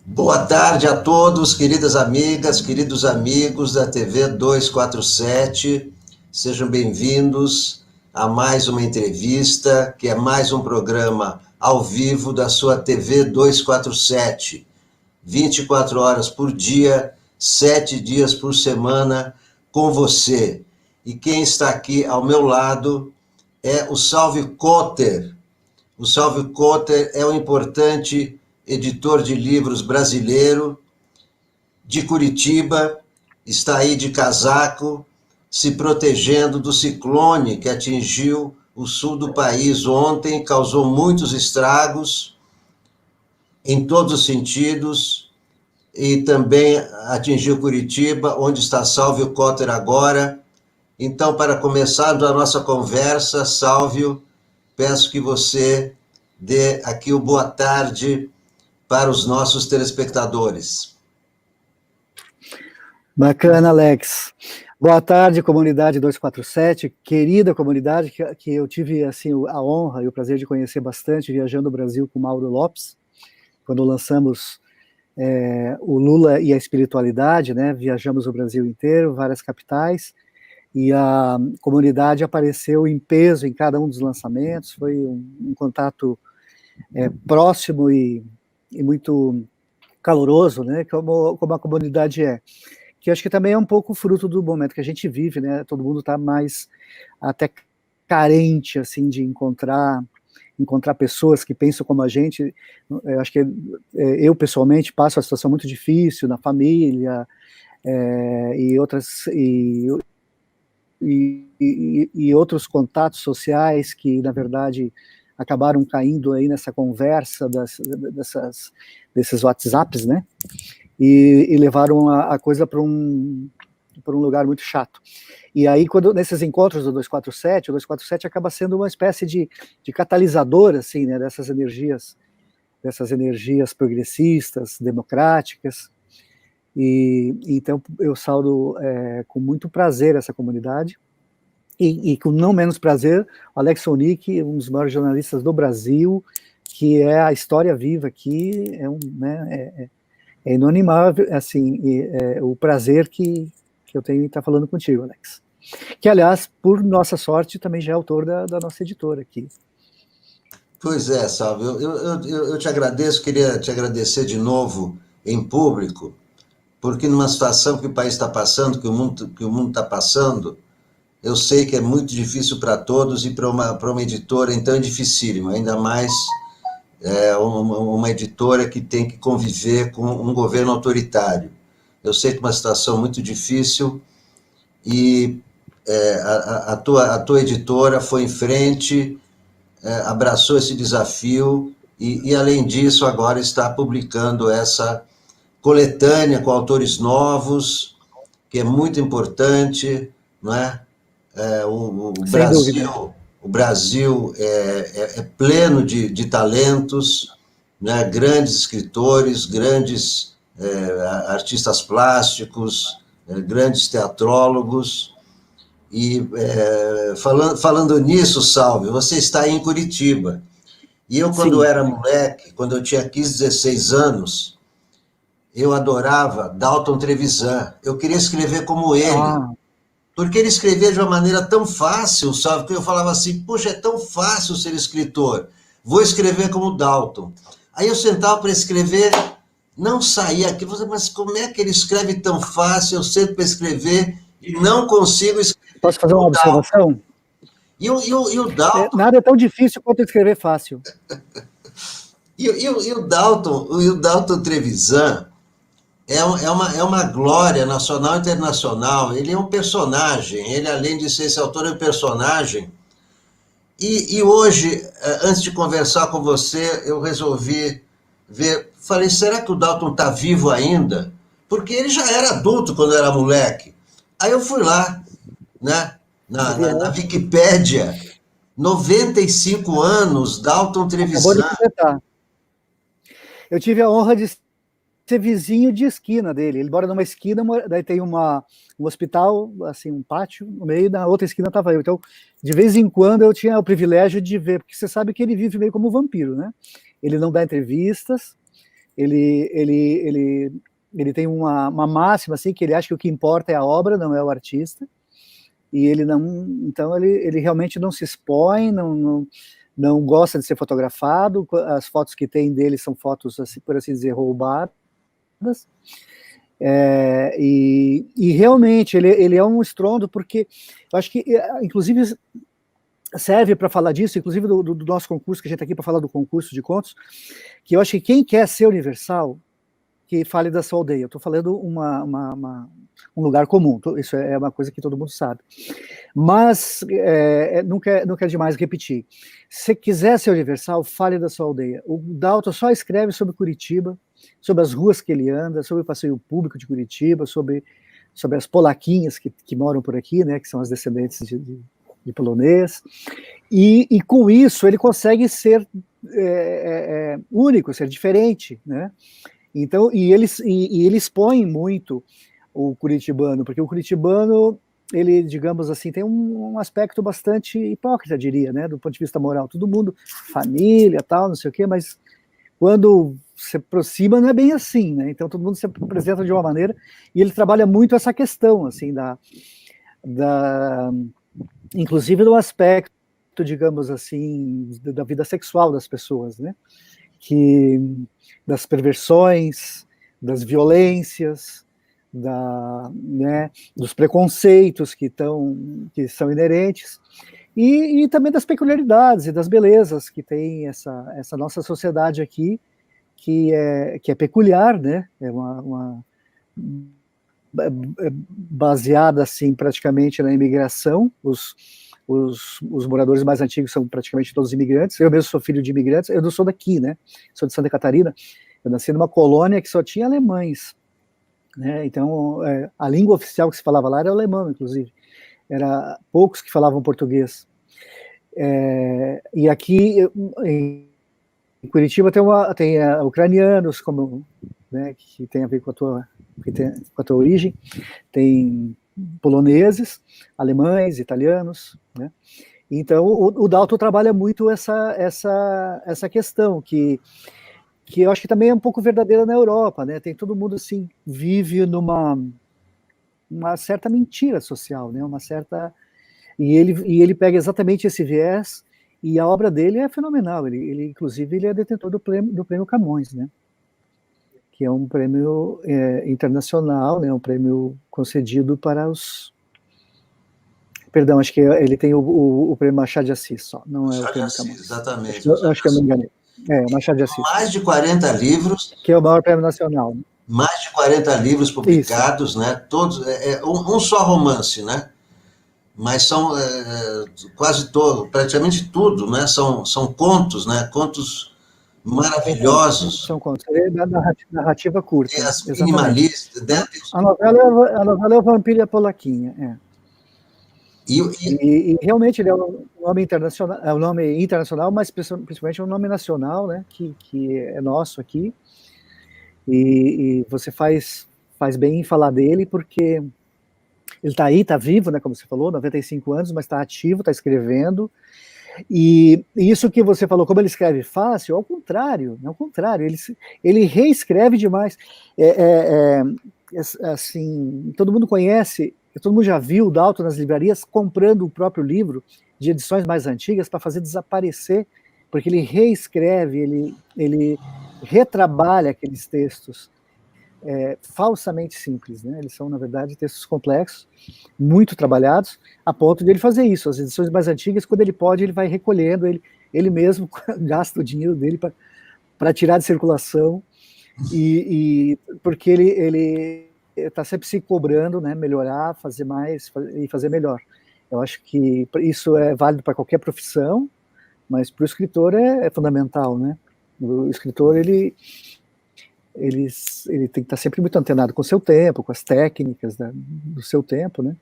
Boa tarde a todos, queridas amigas, queridos amigos da TV 247. Sejam bem-vindos a mais uma entrevista, que é mais um programa ao vivo da sua TV 247. 24 horas por dia, 7 dias por semana, com você. E quem está aqui ao meu lado é o Salve Cotter. O Salve Cotter é um importante editor de livros brasileiro, de Curitiba, está aí de casaco, se protegendo do ciclone que atingiu o sul do país ontem, causou muitos estragos em todos os sentidos, e também atingiu Curitiba, onde está Salvio Cotter agora. Então, para começarmos a nossa conversa, Salvio, peço que você dê aqui o boa tarde para os nossos telespectadores. Bacana, Alex. Boa tarde, comunidade 247, querida comunidade que eu tive assim, a honra e o prazer de conhecer bastante viajando o Brasil com Mauro Lopes, quando lançamos o Lula e a Espiritualidade, né? Viajamos o Brasil inteiro, várias capitais, e a comunidade apareceu em peso em cada um dos lançamentos, foi um contato próximo e muito caloroso, né? Como a comunidade é. Que acho que também é um pouco fruto do momento que a gente vive, né? Todo mundo está mais até carente, assim, de encontrar pessoas que pensam como a gente. Eu acho que eu, pessoalmente, passo uma situação muito difícil na família e outros contatos sociais que, na verdade, acabaram caindo aí nessa conversa desses WhatsApps, né? E levaram a coisa para um lugar muito chato. E aí, nesses encontros do 247, o 247 acaba sendo uma espécie de catalisador, assim, né, dessas energias progressistas, democráticas. E então eu saúdo com muito prazer essa comunidade. E com não menos prazer, o Alex Sonic, um dos maiores jornalistas do Brasil, que é a história viva aqui, é inanimável, assim, o prazer que eu tenho em estar falando contigo, Alex. Que, aliás, por nossa sorte, também já é autor da nossa editora aqui. Pois é, Salve, eu te agradeço, queria te agradecer de novo em público, porque numa situação que o país está passando, que o mundo está passando, eu sei que é muito difícil para todos e para uma editora, então é dificílimo, ainda mais uma editora que tem que conviver com um governo autoritário. Eu sei que é uma situação muito difícil e a tua editora foi em frente, abraçou esse desafio e, além disso, agora está publicando essa coletânea com autores novos, que é muito importante, não é? O Brasil é pleno de talentos, né? Grandes escritores, grandes artistas plásticos, grandes teatrólogos. E falando nisso, Salve, você está aí em Curitiba. E eu, quando Sim. era moleque, quando eu tinha 15, 16 anos, eu adorava Dalton Trevisan. Eu queria escrever como ele. Porque ele escrevia de uma maneira tão fácil, sabe? Que eu falava assim, poxa, é tão fácil ser escritor. Vou escrever como Dalton. Aí eu sentava para escrever, não saía aqui. Mas como é que ele escreve tão fácil? Eu sento para escrever e não consigo escrever. Posso fazer uma observação? E o Dalton... Nada é tão difícil quanto escrever fácil. E o Dalton Trevisan é uma glória nacional e internacional. Ele é um personagem. Ele, além de ser esse autor, é um personagem. E hoje, antes de conversar com você, eu resolvi ver... Falei, será que o Dalton está vivo ainda? Porque ele já era adulto quando era moleque. Aí eu fui lá, né? Na Wikipédia, 95 anos, Dalton Trevisan. Eu tive a honra de ser vizinho de esquina dele. Ele mora numa esquina, daí tem um hospital, assim, um pátio no meio, na outra esquina estava eu. Então, de vez em quando eu tinha o privilégio de ver, porque você sabe que ele vive meio como um vampiro, né? Ele não dá entrevistas, ele tem uma máxima, assim, que ele acha que o que importa é a obra, não é o artista, e ele não, então ele realmente não se expõe, não gosta de ser fotografado, as fotos que tem dele são fotos, assim, por assim dizer, roubadas, e realmente ele é um estrondo, porque eu acho que, inclusive, serve para falar disso, inclusive do nosso concurso, que a gente está aqui para falar do concurso de contos, que eu acho que quem quer ser universal, que fale da sua aldeia. Eu estou falando um lugar comum, isso é uma coisa que todo mundo sabe. Mas nunca é demais repetir. Se quiser ser universal, fale da sua aldeia. O Dalton só escreve sobre Curitiba, sobre as ruas que ele anda, sobre o passeio público de Curitiba, sobre as polaquinhas que moram por aqui, né, que são as descendentes de polonês, e com isso ele consegue ser único, ser diferente, né? Então, e ele expõe muito o curitibano, porque o curitibano, ele, digamos assim, tem um aspecto bastante hipócrita, diria, né, do ponto de vista moral. Todo mundo, família, tal, não sei o quê, mas quando se aproxima não é bem assim, né? Então todo mundo se apresenta de uma maneira, e ele trabalha muito essa questão, assim, inclusive do aspecto, digamos assim, da vida sexual das pessoas, né? Das perversões, das violências, né, dos preconceitos que são inerentes, e também das peculiaridades e das belezas que tem essa nossa sociedade aqui, que é peculiar, né? Baseada assim praticamente na imigração. Os moradores mais antigos são praticamente todos imigrantes. Eu mesmo sou filho de imigrantes. Eu não sou daqui, né? Sou de Santa Catarina. Eu nasci numa colônia que só tinha alemães, né? Então a língua oficial que se falava lá era o alemão, inclusive. Era poucos que falavam português. E aqui em Curitiba tem ucranianos, como, né, que tem a ver com a tua origem, tem poloneses, alemães, italianos, né? Então o Dalton trabalha muito essa questão que eu acho que também é um pouco verdadeira na Europa, né? Tem todo mundo assim vive numa certa mentira social, né? E ele pega exatamente esse viés, e a obra dele é fenomenal. Inclusive, ele é detentor do prêmio Camões, né? Que é um prêmio internacional, né? Um prêmio concedido para os... Perdão, acho que ele tem o prêmio Machado de Assis só, não é o prêmio Camões. Exatamente. Acho que eu me enganei. Machado de Assis. Mais de 40 livros. Que é o maior prêmio nacional. Mais de 40 livros publicados, isso, né? Todos, um só romance, né? Mas são quase todo, praticamente tudo, né? São contos, né? Contos maravilhosos. São contos. Narrativa curta. Tem as minimalistas. Né? A novela é o Vampiro e a Polaquinha. E realmente ele é um nome internacional, mas principalmente é um nome nacional, né? Que é nosso aqui. E você faz bem em falar dele, porque ele está aí, está vivo, né, como você falou, 95 anos, mas está ativo, está escrevendo, e isso que você falou, como ele escreve fácil, ao contrário, ele reescreve demais. Assim, todo mundo conhece, todo mundo já viu o Dalton nas livrarias comprando o próprio livro de edições mais antigas para fazer desaparecer, porque ele reescreve, ele retrabalha aqueles textos falsamente simples, né? Eles são, na verdade, textos complexos, muito trabalhados, a ponto de ele fazer isso. As edições mais antigas, quando ele pode, ele vai recolhendo, ele mesmo gasta o dinheiro dele para tirar de circulação, porque ele está sempre se cobrando, né? Melhorar, fazer mais e fazer melhor. Eu acho que isso é válido para qualquer profissão, mas para o escritor é fundamental, né? O escritor, ele tem que estar sempre muito antenado com o seu tempo, com as técnicas do seu tempo, né?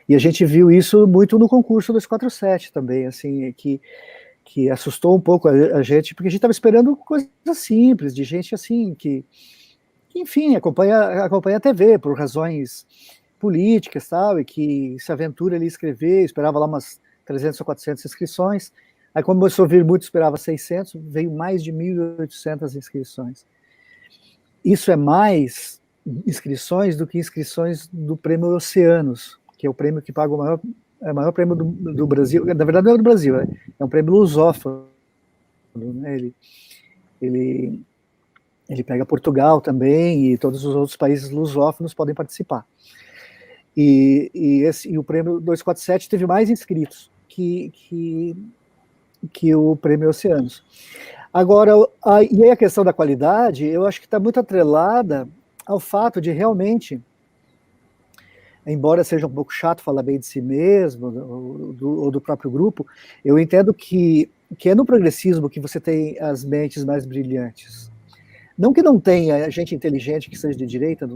E a gente viu isso muito no concurso 247 também, assim, que assustou um pouco a gente, porque a gente estava esperando coisas simples, de gente assim, que enfim, acompanha a TV por razões políticas, tal, e que se aventura ali escrever, esperava lá umas 300 ou 400 inscrições, aí começou a vir muito, esperava 600, veio mais de 1.800 inscrições. isso é mais inscrições do que inscrições do Prêmio Oceanos, que é o prêmio que paga o maior prêmio do Brasil. Na verdade, não é do Brasil, é um prêmio lusófono, né? Ele pega Portugal também, e todos os outros países lusófonos podem participar. E o prêmio 247 teve mais inscritos que o prêmio Oceanos. Agora, e aí a questão da qualidade, eu acho que está muito atrelada ao fato de realmente, embora seja um pouco chato falar bem de si mesmo, ou do próprio grupo, eu entendo que é no progressismo que você tem as mentes mais brilhantes. Não que não tenha gente inteligente que seja de direita,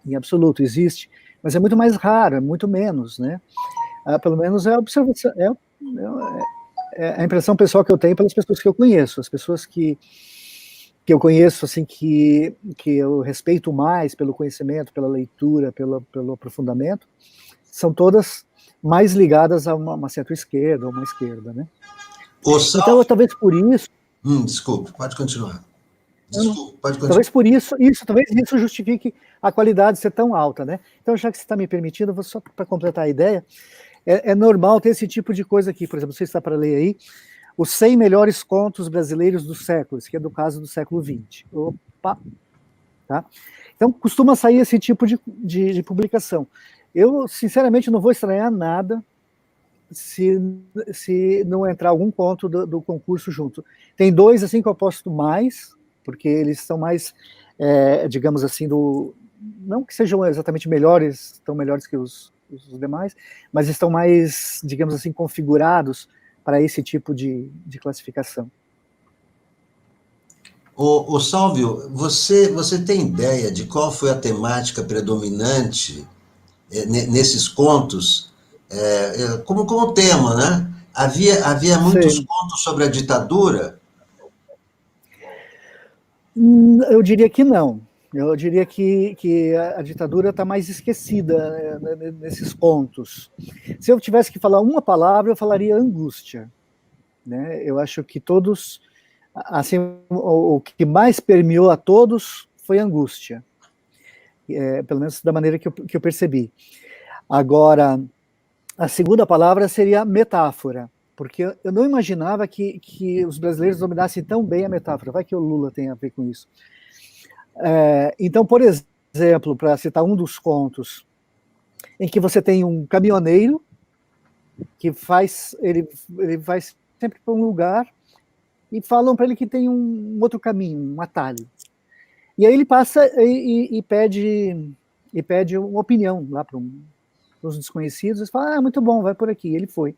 em absoluto, existe, mas é muito mais raro, é muito menos, né? Pelo menos é a observação, é a impressão pessoal que eu tenho pelas pessoas que eu conheço, as pessoas que eu conheço, assim, que eu respeito mais pelo conhecimento, pela leitura, pelo aprofundamento, são todas mais ligadas a uma centro-esquerda ou uma esquerda, né? Então, talvez por isso... Desculpe, pode continuar. Desculpa, pode continuar. Talvez por isso, talvez isso justifique a qualidade ser tão alta, né? Então, já que você está me permitindo, eu vou só para completar a ideia, é normal ter esse tipo de coisa aqui, por exemplo, você está para ler aí, os 100 melhores contos brasileiros dos séculos, que é do caso do século XX. Opa! Tá? Então, costuma sair esse tipo de publicação. Eu, sinceramente, não vou estranhar nada se não entrar algum conto do concurso junto. Tem dois, assim, que eu aposto mais, porque eles são mais, digamos assim, não que sejam exatamente melhores, tão melhores que os demais, mas estão mais, digamos assim, configurados para esse tipo de classificação. O Sálvio, você tem ideia de qual foi a temática predominante nesses contos, como tema, né? Havia muitos contos sobre a ditadura? Eu diria que não. Eu diria que a ditadura está mais esquecida, né, nesses contos. Se eu tivesse que falar uma palavra, eu falaria angústia. Né? Eu acho que todos, assim, o que mais permeou a todos foi angústia. Pelo menos da maneira que eu percebi. Agora, a segunda palavra seria metáfora, porque eu não imaginava que os brasileiros dominassem tão bem a metáfora. Vai que o Lula tem a ver com isso. Então, por exemplo, para citar um dos contos, em que você tem um caminhoneiro que ele vai sempre para um lugar e falam para ele que tem um outro caminho, um atalho. E aí ele passa e pede uma opinião lá para os desconhecidos, e fala, muito bom, vai por aqui. E ele foi.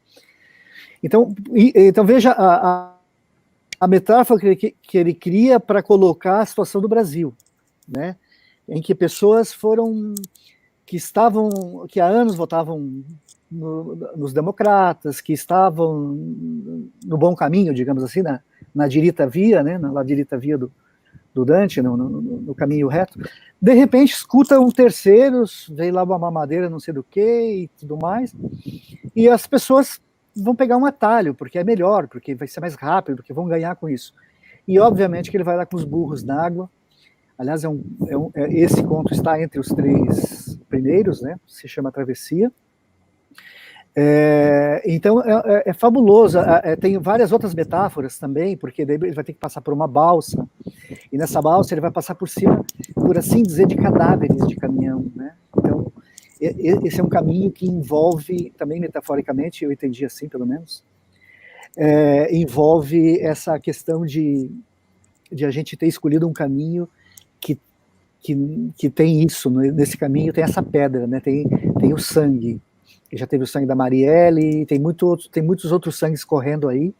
Então veja a metáfora que ele cria para colocar a situação do Brasil, né? Em que pessoas que há anos votavam nos democratas, que estavam no bom caminho, digamos assim, na direta via, né? Na direta via do Dante, no caminho reto, de repente escuta um terceiro, vem lá uma mamadeira, não sei do que, e tudo mais, e as pessoas vão pegar um atalho, porque é melhor, porque vai ser mais rápido, porque vão ganhar com isso. E obviamente que ele vai lá com os burros na água. Aliás, esse conto está entre os 3 primeiros, né? Se chama Travessia. Então é fabuloso. Tem várias outras metáforas também, porque daí ele vai ter que passar por uma balsa, e nessa balsa ele vai passar por cima, por assim dizer, de cadáveres de caminhão, né? Então esse é um caminho que envolve, também metaforicamente, eu entendi assim pelo menos, envolve essa questão de a gente ter escolhido um caminho que tem isso, nesse caminho tem essa pedra, né? Tem o sangue. Já teve o sangue da Marielle, tem muitos outros sangues correndo aí,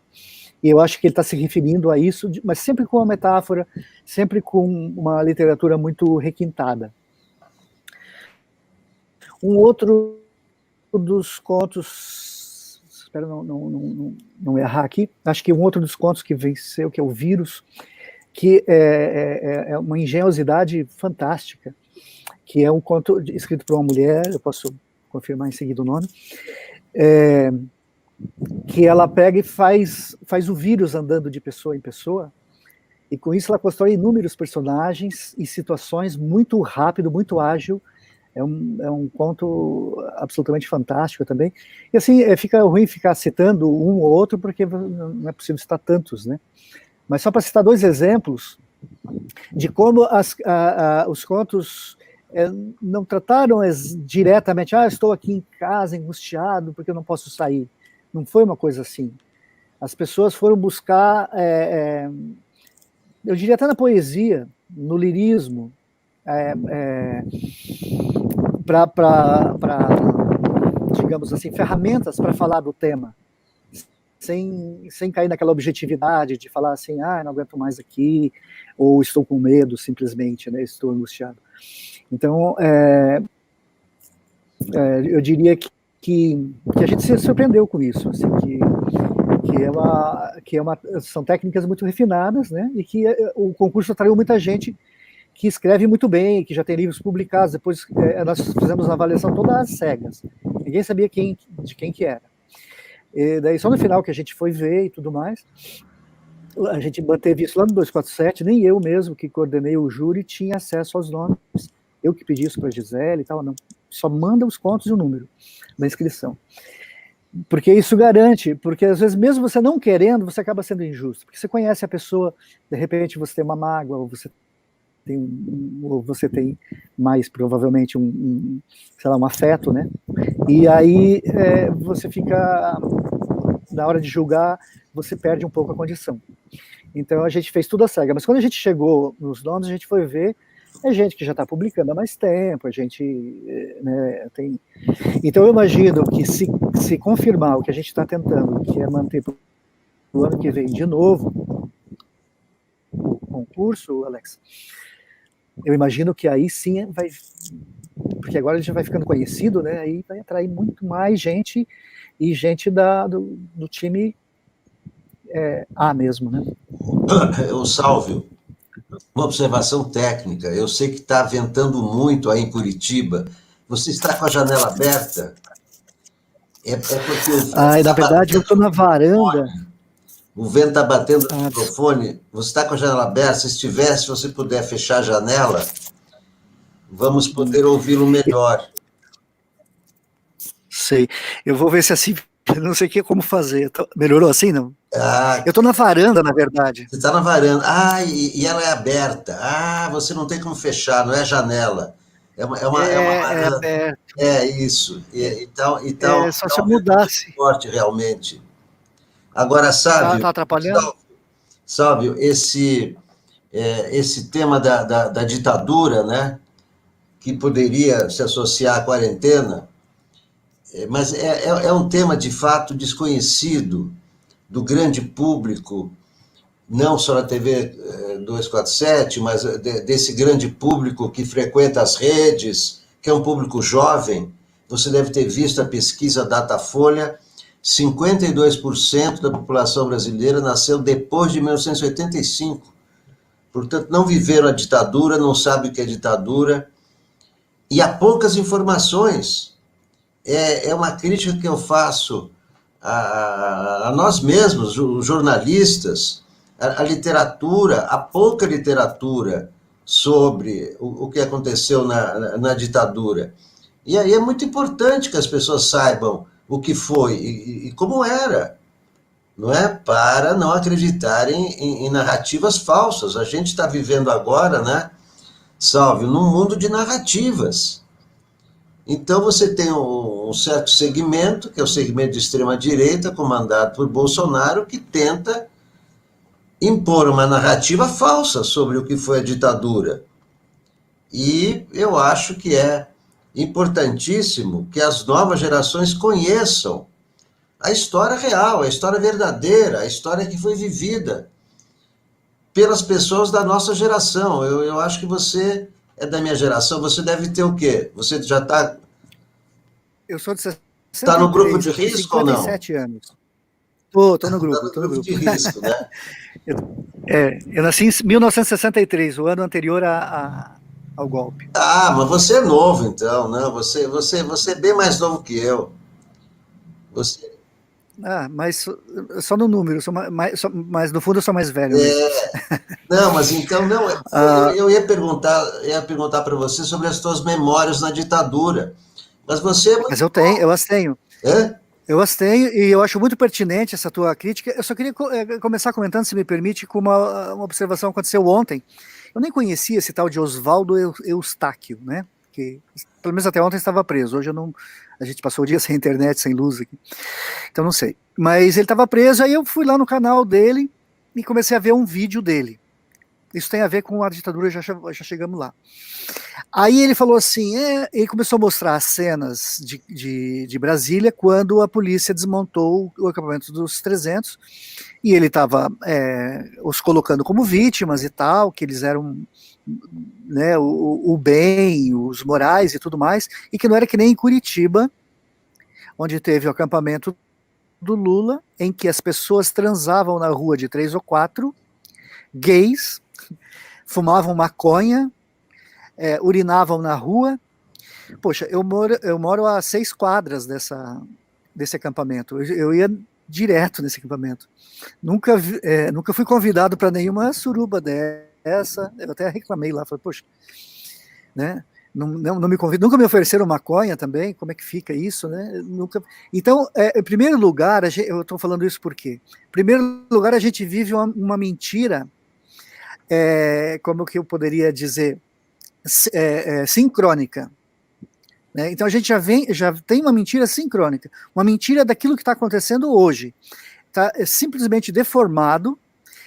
e eu acho que ele está se referindo a isso, mas sempre com uma metáfora, sempre com uma literatura muito requintada. Um outro dos contos, espero não errar aqui, acho que um outro dos contos que venceu, que é o Vírus, que é uma engenhosidade fantástica, que é um conto escrito por uma mulher, eu posso confirmar em seguida o nome, que ela pega e faz o vírus andando de pessoa em pessoa, E com isso ela constrói inúmeros personagens e situações muito rápido, muito ágil. É um conto absolutamente fantástico também. E assim, fica ruim ficar citando um ou outro, porque não é possível citar tantos, né? Mas só para citar 2 exemplos de como os contos não trataram diretamente, estou aqui em casa angustiado porque eu não posso sair. Não foi uma coisa assim. As pessoas foram buscar, eu diria até na poesia, no lirismo, para, digamos assim, ferramentas para falar do tema, sem cair naquela objetividade de falar assim, não aguento mais aqui, ou estou com medo, simplesmente, né, estou angustiado. Então, eu diria que a gente se surpreendeu com isso, assim, são técnicas muito refinadas, né, e que o concurso atraiu muita gente que escreve muito bem, que já tem livros publicados. Depois nós fizemos uma avaliação toda às cegas. Ninguém sabia de quem que era. E daí só no final que a gente foi ver e tudo mais, a gente manteve isso lá no 247, nem eu mesmo que coordenei o júri tinha acesso aos nomes, eu que pedi isso para a Gisele e tal, não, só manda os contos e o número da inscrição. Porque isso garante, porque às vezes mesmo você não querendo, você acaba sendo injusto, porque você conhece a pessoa, de repente você tem uma mágoa, ou você tem mais provavelmente sei lá, um afeto, né? E aí você fica, na hora de julgar, você perde um pouco a condição. Então a gente fez tudo a cega, mas quando a gente chegou nos nomes, a gente foi ver, gente que já está publicando há mais tempo, a gente, né, tem... Então eu imagino que se confirmar o que a gente está tentando, que é manter para o ano que vem de novo o concurso, Alex, eu imagino que aí sim vai, porque agora a gente vai ficando conhecido, né? Aí vai atrair muito mais gente e gente do time A mesmo, né? O Sálvio, uma observação técnica. Eu sei que está ventando muito aí em Curitiba. Você está com a janela aberta? É porque o vento na verdade, eu estou na varanda. O vento está batendo no microfone. Você está com a janela aberta? Se estiver, se você puder fechar a janela, vamos poder ouvi-lo melhor. Sei. Eu vou ver se assim, não sei como fazer. Melhorou assim, não? Eu estou na varanda, na verdade. Você está na varanda. E ela é aberta. Você não tem como fechar, não é janela. É aberto. É isso. Então, só se eu mudasse. Forte, realmente. Agora, Sávio, tá atrapalhando? Sálvio, esse tema da ditadura, né, que poderia se associar à quarentena, mas é um tema de fato desconhecido do grande público, não só na TV 247, mas desse grande público que frequenta as redes, que é um público jovem. Você deve ter visto a pesquisa Datafolha, 52% da população brasileira nasceu depois de 1985. Portanto, não viveram a ditadura, não sabem o que é ditadura, e há poucas informações. É uma crítica que eu faço a nós mesmos, os jornalistas, a literatura, a pouca literatura sobre o que aconteceu na ditadura. E aí é muito importante que as pessoas saibam o que foi e como era, não é? Para não acreditarem em narrativas falsas. A gente está vivendo agora, né, Sálvio, num mundo de narrativas. Então você tem um certo segmento, que é o segmento de extrema-direita, comandado por Bolsonaro, que tenta impor uma narrativa falsa sobre o que foi a ditadura. E eu acho que é importantíssimo que as novas gerações conheçam a história real, a história verdadeira, a história que foi vivida pelas pessoas da nossa geração. Eu acho que você é da minha geração, você deve ter o quê? Você já está... Eu sou de 63. Está no grupo de risco ou não? 57 anos. Estou no grupo. Está no grupo de risco, né? Eu nasci em 1963, o ano anterior ao golpe. Mas você é novo, então, né? Você é bem mais novo que eu. Mas só no número, mas no fundo eu sou mais velho mesmo. Não, mas então, não, Ah, eu ia perguntar para você sobre as tuas memórias na ditadura. Mas você é mas muito novo, eu as tenho. né? Eu as tenho e eu acho muito pertinente essa tua crítica. Eu só queria começar comentando, se me permite, com uma observação que aconteceu ontem. Eu nem conhecia esse tal de Oswaldo Eustáquio, né? Que pelo menos até ontem estava preso. Hoje eu não. A gente passou o dia sem internet, sem luz aqui. Então não sei. Mas ele estava preso, aí eu fui lá no canal dele e comecei a ver um vídeo dele. Isso tem a ver com a ditadura, já chegamos lá. Aí ele falou assim, ele começou a mostrar as cenas de Brasília quando a polícia desmontou o acampamento dos 300 e ele estava os colocando como vítimas e tal, que eles eram, né, o bem, os morais e tudo mais, e que não era que nem em Curitiba, onde teve o acampamento do Lula, em que as pessoas transavam na rua de 3 ou 4, gays, fumavam maconha, urinavam na rua. Poxa, eu moro a 6 quadras desse acampamento. Eu ia direto nesse acampamento. Nunca fui convidado para nenhuma suruba dessa. Eu até reclamei lá, falei, poxa, né? Não me convido, nunca me ofereceram maconha também, como é que fica isso, né? Nunca. Então, em primeiro lugar, eu estou falando isso por quê? Em primeiro lugar, a gente vive uma mentira, como que eu poderia dizer, sincrônica. Né? Então a gente já tem uma mentira sincrônica, uma mentira daquilo que está acontecendo hoje. Está simplesmente deformado,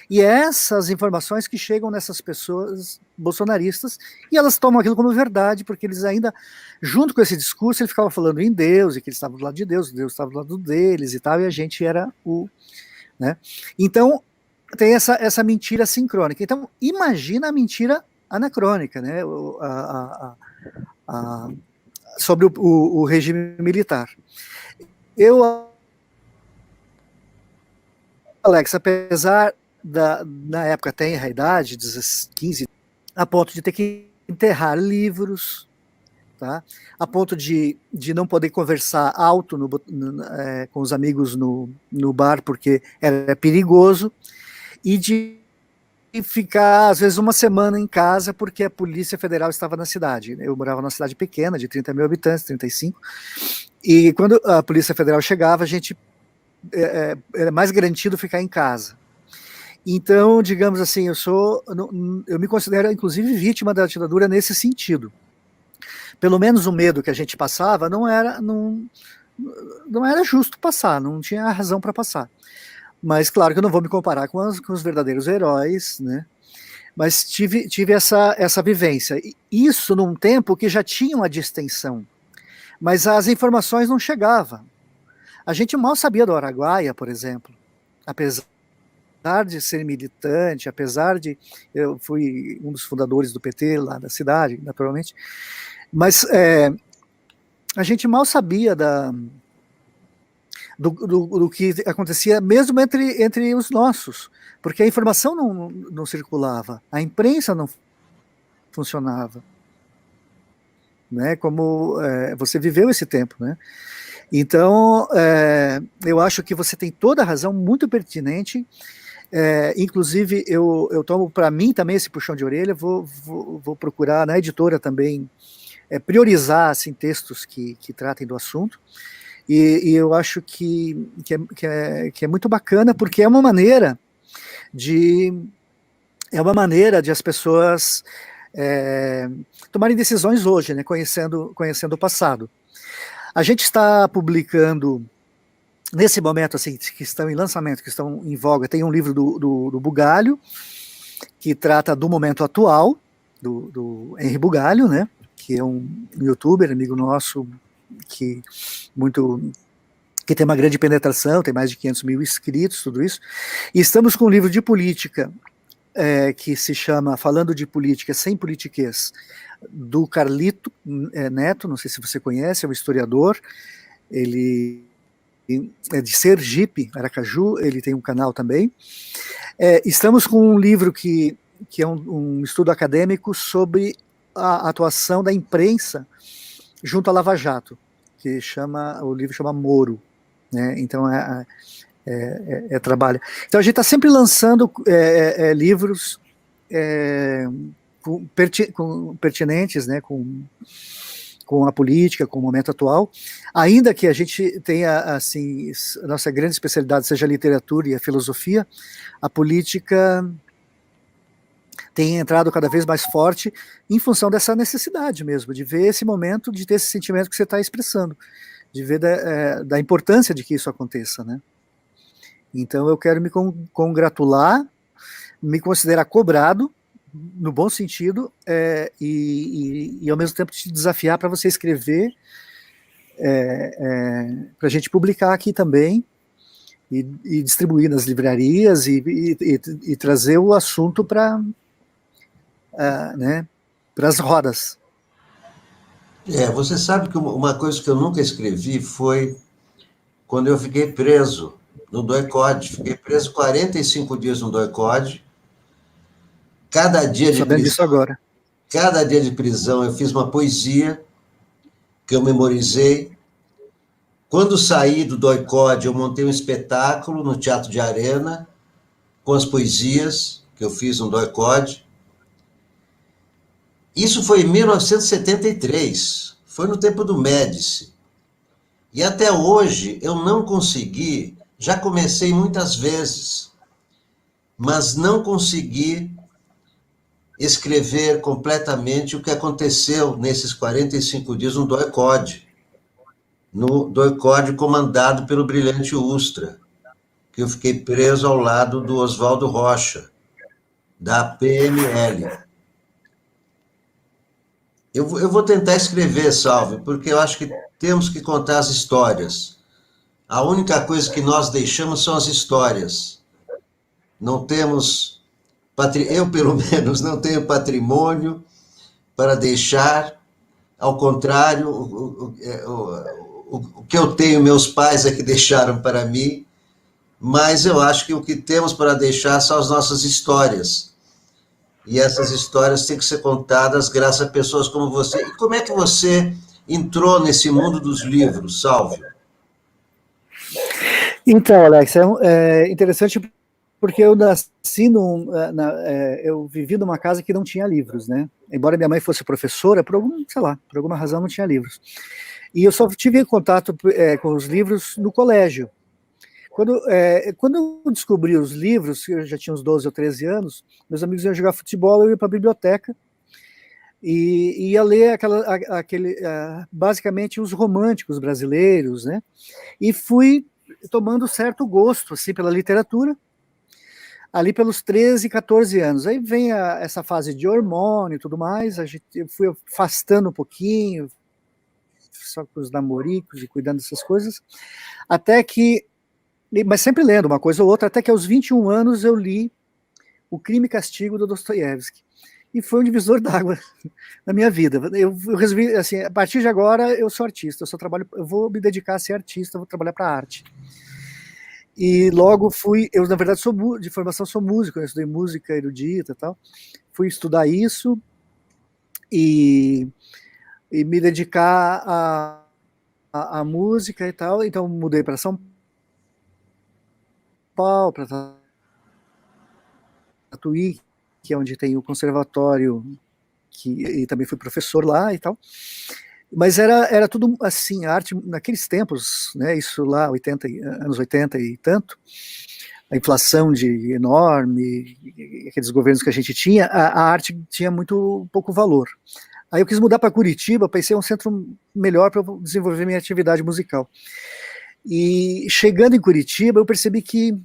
e é essas informações que chegam nessas pessoas bolsonaristas, e elas tomam aquilo como verdade, porque eles ainda, junto com esse discurso, ele ficava falando em Deus, e que eles estavam do lado de Deus estava do lado deles e tal, e a gente era o... Né? Então, tem essa mentira sincrônica. Então, imagina a mentira anacrônica, né? Sobre o regime militar. Alex, apesar na época tenha a idade, 15, a ponto de ter que enterrar livros, tá? A ponto de não poder conversar alto com os amigos no bar, porque era perigoso, e de ficar, às vezes, uma semana em casa, porque a Polícia Federal estava na cidade. Eu morava numa cidade pequena, de 30 mil habitantes, 35, e quando a Polícia Federal chegava, a gente era mais garantido ficar em casa. Então, digamos assim, eu me considero, inclusive, vítima da ditadura nesse sentido. Pelo menos o medo que a gente passava não era justo passar, não tinha razão para passar. Mas, claro que eu não vou me comparar com os verdadeiros heróis, né? Mas tive essa vivência. Isso num tempo que já tinha uma distensão, mas as informações não chegavam. A gente mal sabia do Araguaia, por exemplo, apesar de ser militante, apesar de... Eu fui um dos fundadores do PT lá da cidade, naturalmente, mas a gente mal sabia do que acontecia, mesmo entre os nossos, porque a informação não circulava, a imprensa não funcionava, né? Como você viveu esse tempo, né? Então, eu acho que você tem toda a razão, muito pertinente. Inclusive, eu tomo para mim também esse puxão de orelha, vou procurar na editora também priorizar assim, textos que tratem do assunto. E eu acho que é muito bacana, porque é uma maneira de as pessoas tomarem decisões hoje, né, conhecendo o passado. A gente está publicando, nesse momento, assim, que estão em lançamento, que estão em voga, tem um livro do Bugalho, que trata do momento atual, do Henri Bugalho, né, que é um youtuber, amigo nosso, que tem uma grande penetração, tem mais de 500 mil inscritos, tudo isso. E estamos com um livro de política, que se chama Falando de Política Sem Politiquês, do Carlito Neto, não sei se você conhece, é um historiador, ele é de Sergipe, Aracaju, ele tem um canal também. Estamos com um livro que é um estudo acadêmico sobre a atuação da imprensa junto à Lava Jato, o livro chama Moro. né? Então trabalho. Então a gente está sempre lançando livros pertinentes, né, com a política, com o momento atual, ainda que a gente tenha, assim, a nossa grande especialidade seja a literatura e a filosofia, a política tem entrado cada vez mais forte em função dessa necessidade mesmo, de ver esse momento, de ter esse sentimento que você está expressando, de ver da importância de que isso aconteça, né? Então eu quero me congratular, me considerar cobrado, no bom sentido, e ao mesmo tempo te desafiar para você escrever, para a gente publicar aqui também, e distribuir nas livrarias, e trazer o assunto para né, as rodas. Você sabe que uma coisa que eu nunca escrevi foi quando eu fiquei preso no DOI-CODE. Fiquei preso 45 dias no DOI-CODE. Cada dia de Sabendo disso prisão, agora. cada dia de prisão eu fiz uma poesia que eu memorizei. Quando saí do DOI-CODE, eu montei um espetáculo no Teatro de Arena com as poesias que eu fiz no DOI-CODE. Isso foi em 1973, foi no tempo do Médici. E até hoje eu não consegui, já comecei muitas vezes, mas não consegui escrever completamente o que aconteceu nesses 45 dias no DOI-CODE. No DOI-CODE comandado pelo brilhante Ustra, que eu fiquei preso ao lado do Oswaldo Rocha, da PML. Eu vou tentar escrever, Salve, porque eu acho que temos que contar as histórias. A única coisa que nós deixamos são as histórias. Não temos, eu pelo menos não tenho patrimônio para deixar, ao contrário, o que eu tenho, meus pais é que deixaram para mim, mas eu acho que o que temos para deixar são as nossas histórias. E essas histórias têm que ser contadas graças a pessoas como você. E como é que você entrou nesse mundo dos livros, Salve? Então, Alex, interessante porque eu nasci eu vivi numa casa que não tinha livros, né? Embora minha mãe fosse professora, por alguma razão não tinha livros. E eu só tive contato com os livros no colégio. Quando eu descobri os livros, eu já tinha uns 12 ou 13 anos, meus amigos iam jogar futebol, eu ia para a biblioteca e ia ler basicamente os românticos brasileiros, né? E fui tomando certo gosto assim, pela literatura, ali pelos 13, 14 anos. Aí vem essa fase de hormônio e tudo mais, eu fui afastando um pouquinho, só com os namoricos e cuidando dessas coisas, até que, mas sempre lendo uma coisa ou outra, até que aos 21 anos eu li O Crime e Castigo, do Dostoiévski. E foi um divisor d'água na minha vida. Eu resolvi, assim, a partir de agora eu sou artista, eu vou me dedicar a ser artista, vou trabalhar para a arte. E logo eu na verdade de formação sou músico, eu estudei música erudita e tal, fui estudar isso e me dedicar à música e tal, então mudei para São Paulo, para Tatuí, que é onde tem o conservatório, e também fui professor lá e tal. Mas era tudo assim, a arte naqueles tempos, né, isso lá, anos 80 e tanto, a inflação enorme, aqueles governos que a gente tinha, a arte tinha muito pouco valor. Aí eu quis mudar para Curitiba, pensei um centro melhor para desenvolver minha atividade musical. E chegando em Curitiba, eu percebi que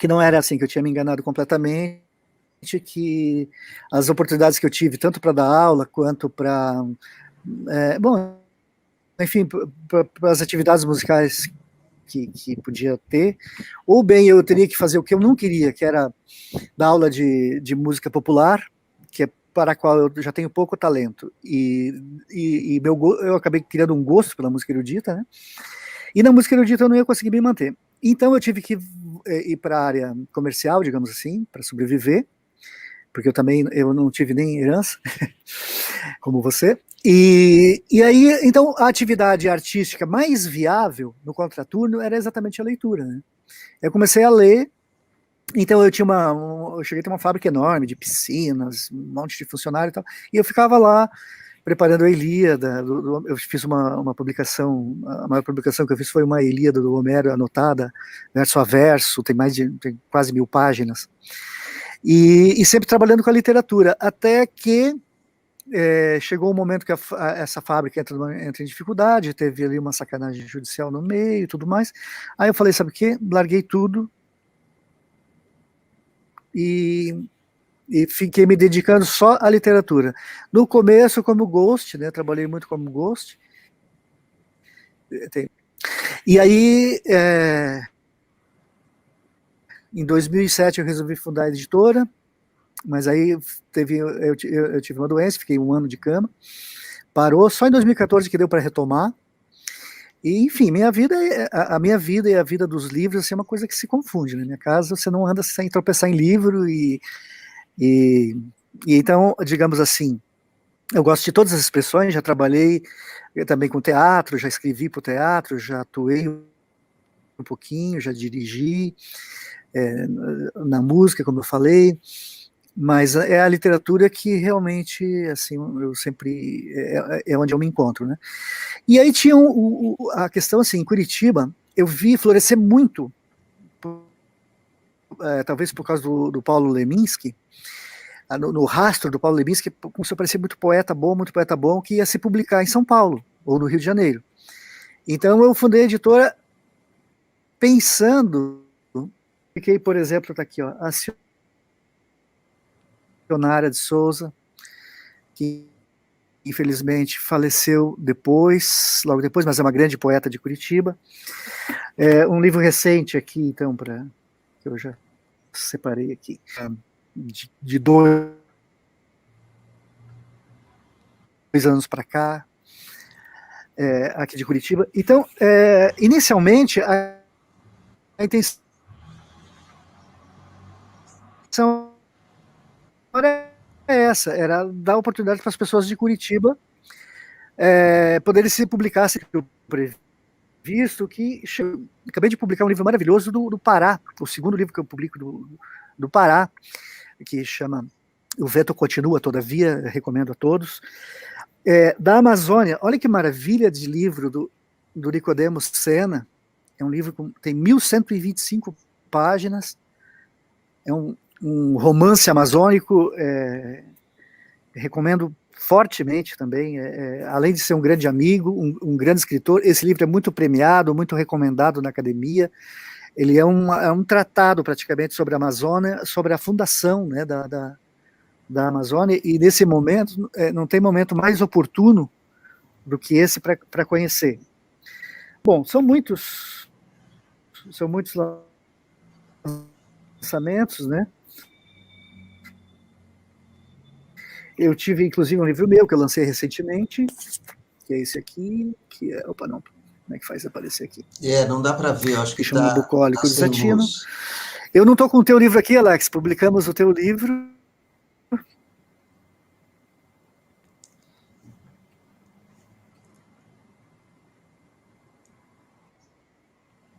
não era assim, que eu tinha me enganado completamente, que as oportunidades que eu tive, tanto para dar aula, quanto para, enfim, para as atividades musicais que podia ter, ou bem eu teria que fazer o que eu não queria, que era dar aula de música popular, que é para a qual eu já tenho pouco talento, e eu acabei criando um gosto pela música erudita, né? E na música erudita eu não ia conseguir me manter. Então eu tive que ir para a área comercial, digamos assim, para sobreviver, porque eu não tive nem herança. como você. E aí, então, a atividade artística mais viável no contraturno era exatamente a leitura, né? Eu comecei a ler, então eu cheguei a ter uma fábrica enorme de piscinas, um monte de funcionário e tal, e eu ficava lá preparando a Ilíada. Eu fiz uma publicação, a maior publicação que eu fiz foi uma Ilíada do Homero anotada, verso a verso, tem quase 1000 páginas, e sempre trabalhando com a literatura, até que chegou um momento que essa fábrica entra em dificuldade, teve ali uma sacanagem judicial no meio e tudo mais. Aí eu falei, sabe o quê? Larguei tudo e fiquei me dedicando só à literatura. No começo, como ghost, né? Trabalhei muito como ghost. E aí, em 2007, eu resolvi fundar a editora, mas aí eu tive uma doença, fiquei 1 ano de cama, parou, só em 2014 que deu para retomar. E, enfim, a minha vida e a vida dos livros assim, é uma coisa que se confunde. Na minha casa, você não anda sem tropeçar em livro, e então, digamos assim, eu gosto de todas as expressões, já trabalhei também com teatro, já escrevi para o teatro, já atuei um pouquinho, já dirigi na música, como eu falei, mas é a literatura que realmente, assim, eu sempre, é onde eu me encontro, né? E aí tinha a questão, assim, em Curitiba, eu vi florescer muito, talvez por causa do Paulo Leminski, no rastro do Paulo Leminski, começou a aparecer muito poeta bom, que ia se publicar em São Paulo, ou no Rio de Janeiro. Então eu fundei a editora pensando, fiquei, por exemplo, tá aqui, ó, a Sionara de Souza, que infelizmente faleceu logo depois, mas é uma grande poeta de Curitiba. Um livro recente aqui, então, que eu já separei aqui, de 2 anos para cá, aqui de Curitiba. Então, inicialmente, a intenção era essa, era dar oportunidade para as pessoas de Curitiba poderem se publicar, se previsto, acabei de publicar um livro maravilhoso do Pará, o segundo livro que eu publico do Pará, que chama O Vento Continua, Todavia, recomendo a todos. Da Amazônia, olha que maravilha de livro do Nicodemo Sena, é um livro que tem 1125 páginas, é um romance amazônico, recomendo fortemente também, além de ser um grande amigo, um grande escritor. Esse livro é muito premiado, muito recomendado na academia. Ele é um tratado praticamente sobre a Amazônia, sobre a fundação, né, da Amazônia, e nesse momento, não tem momento mais oportuno do que esse para conhecer. Bom, são muitos lançamentos, né? Eu tive, inclusive, um livro meu que eu lancei recentemente, que é esse aqui, que é... Opa, não, como é que faz aparecer aqui? Não dá para ver, eu acho que chama Bucólico sem Desatino. luz. Eu não estou com o teu livro aqui, Alex, publicamos o teu livro.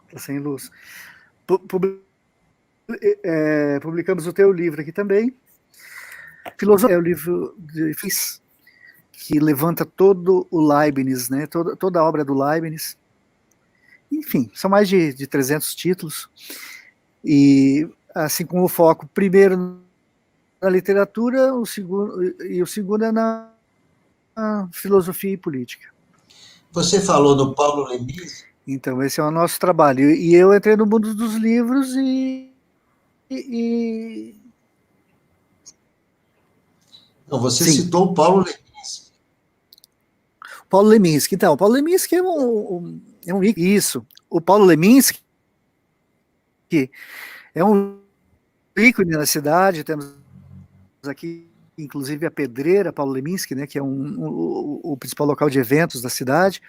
Está sem luz. Publicamos o teu livro aqui também. Filosofia é o livro que levanta todo o Leibniz, né? Toda a obra do Leibniz. Enfim, são mais de 300 títulos. E assim, com o foco primeiro na literatura, o segundo é na filosofia e política. Você falou do Paulo Leminski? Então, esse é o nosso trabalho. E eu entrei no mundo dos livros Não, você Sim. citou o Paulo Leminski. Paulo Leminski. Então, o Paulo Leminski é um isso. O Paulo Leminski é um ícone na cidade. Temos aqui, inclusive, a Pedreira Paulo Leminski, né, que é o principal local de eventos da cidade.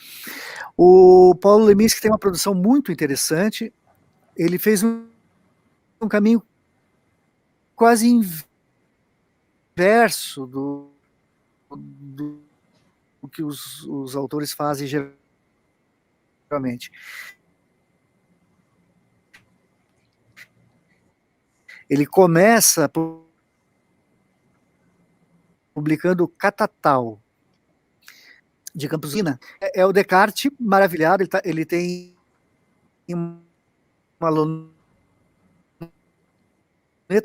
O Paulo Leminski tem uma produção muito interessante. Ele fez um caminho quase inverso que os autores fazem geralmente. Ele começa publicando Catatal, de Campusina. É o Descartes maravilhado, ele tem uma luneta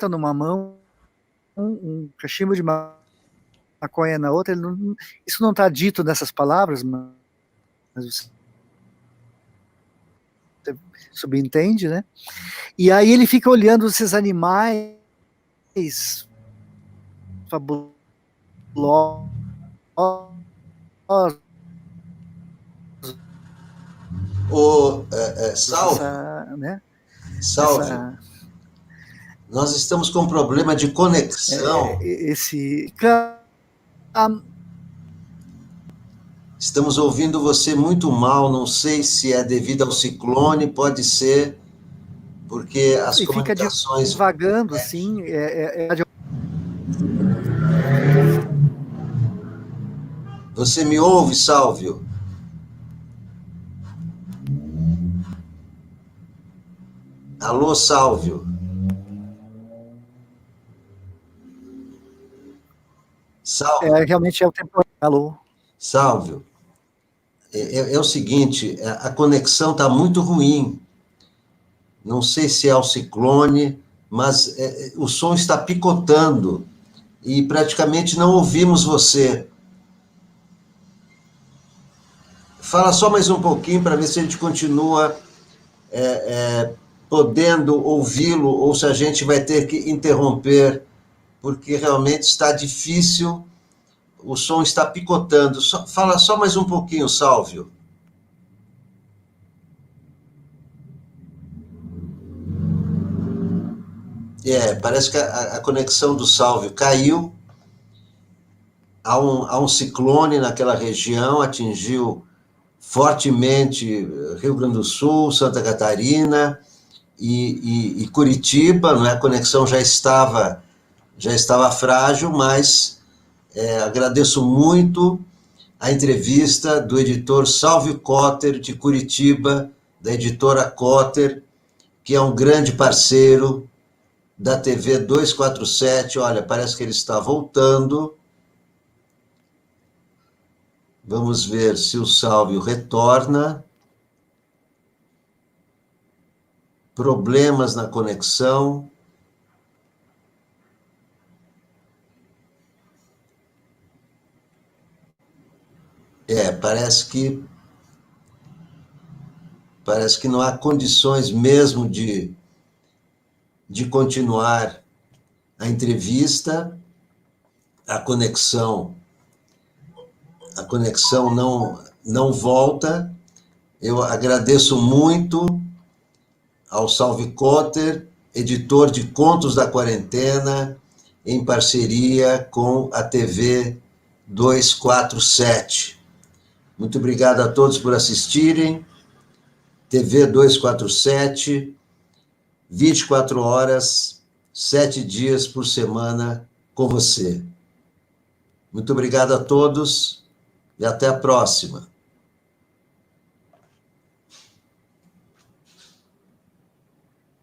numa mão, um cachimbo de maconha na outra. Isso não está dito nessas palavras, mas você subentende, né? E aí ele fica olhando esses animais fabulosos, Salve. Né? Salve. Nós estamos com um problema de conexão. Estamos ouvindo você muito mal, não sei se é devido ao ciclone, pode ser, porque as comunicações... Fica divagando, assim, Você me ouve, Sálvio? Alô, Sálvio? Sálvio? Realmente é o tempo. Alô? Sálvio, é o seguinte, a conexão está muito ruim. Não sei se é o ciclone, mas o som está picotando e praticamente não ouvimos você. Fala só mais um pouquinho para ver se a gente continua podendo ouvi-lo ou se a gente vai ter que interromper, porque realmente está difícil, o som está picotando. Fala só mais um pouquinho, Sálvio. Parece que a conexão do Sálvio caiu. Há um ciclone naquela região, atingiu fortemente Rio Grande do Sul, Santa Catarina e Curitiba, não é? A conexão já estava frágil, mas agradeço muito a entrevista do editor Sálvio Cotter, de Curitiba, da editora Cotter, que é um grande parceiro da TV 247. Olha, parece que ele está voltando. Vamos ver se o Sálvio retorna. Problemas na conexão. Parece que não há condições mesmo de continuar a entrevista. A conexão não volta. Eu agradeço muito ao Sálvio Cotter, editor de Contos da Quarentena, em parceria com a TV 247. Muito obrigado a todos por assistirem. TV 247, 24 horas, 7 dias por semana com você. Muito obrigado a todos e até a próxima.